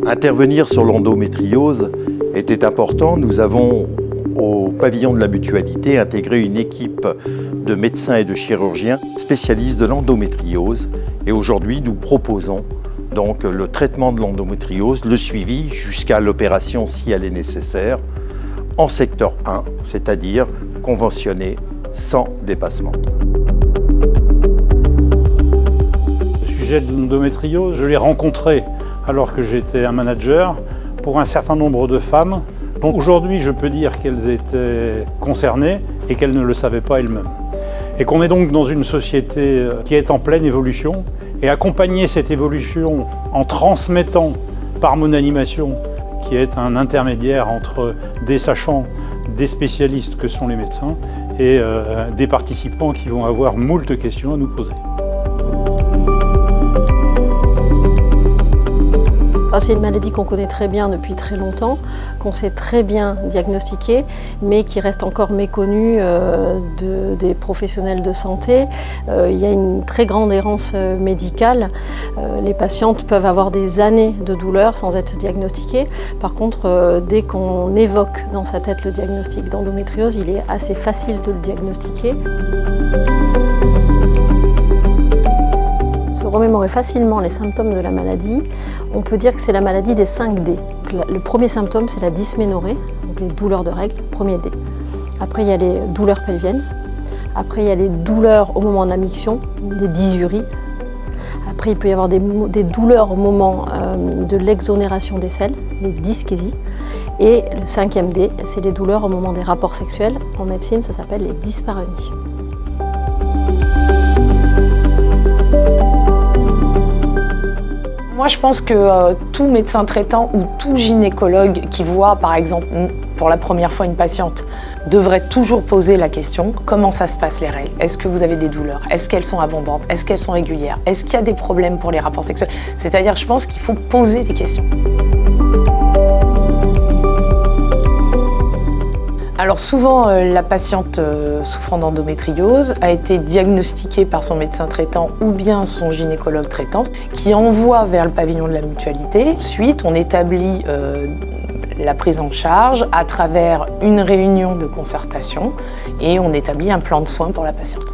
Intervenir sur l'endométriose était important. Nous avons, au pavillon de la Mutualité, intégré une équipe de médecins et de chirurgiens spécialistes de l'endométriose. Et aujourd'hui, nous proposons donc le traitement de l'endométriose, le suivi jusqu'à l'opération si elle est nécessaire, en secteur 1, c'est-à-dire conventionné sans dépassement. Le sujet de l'endométriose, je l'ai rencontré alors que j'étais un manager pour un certain nombre de femmes. Donc aujourd'hui, je peux dire qu'elles étaient concernées et qu'elles ne le savaient pas elles-mêmes. Et qu'on est donc dans une société qui est en pleine évolution, et accompagner cette évolution en transmettant par mon animation, qui est un intermédiaire entre des sachants, des spécialistes que sont les médecins, et des participants qui vont avoir moult questions à nous poser. C'est une maladie qu'on connaît très bien depuis très longtemps, qu'on sait très bien diagnostiquer, mais qui reste encore méconnue des professionnels de santé. Il y a une très grande errance médicale. Les patientes peuvent avoir des années de douleur sans être diagnostiquées. Par contre, dès qu'on évoque dans sa tête le diagnostic d'endométriose, il est assez facile de le diagnostiquer. Se remémorer facilement les symptômes de la maladie, on peut dire que c'est la maladie des 5 D. Le premier symptôme, c'est la dysménorrhée, donc les douleurs de règles, premier D. Après, il y a les douleurs pelviennes. Après, il y a les douleurs au moment de la miction, des dysuries. Après, il peut y avoir des douleurs au moment de l'exonération des selles, les dyschésies. Et le 5e D, c'est les douleurs au moment des rapports sexuels. En médecine, ça s'appelle les dyspareunies. Moi, je pense que tout médecin traitant ou tout gynécologue qui voit, par exemple, pour la première fois une patiente, devrait toujours poser la question « Comment ça se passe les règles? Est-ce que vous avez des douleurs? Est-ce qu'elles sont abondantes? Est-ce qu'elles sont régulières? Est-ce qu'il y a des problèmes pour les rapports sexuels ?» C'est-à-dire, je pense qu'il faut poser des questions. Alors souvent, la patiente souffrant d'endométriose a été diagnostiquée par son médecin traitant ou bien son gynécologue traitant qui envoie vers le pavillon de la Mutualité. Ensuite, on établit la prise en charge à travers une réunion de concertation et on établit un plan de soins pour la patiente.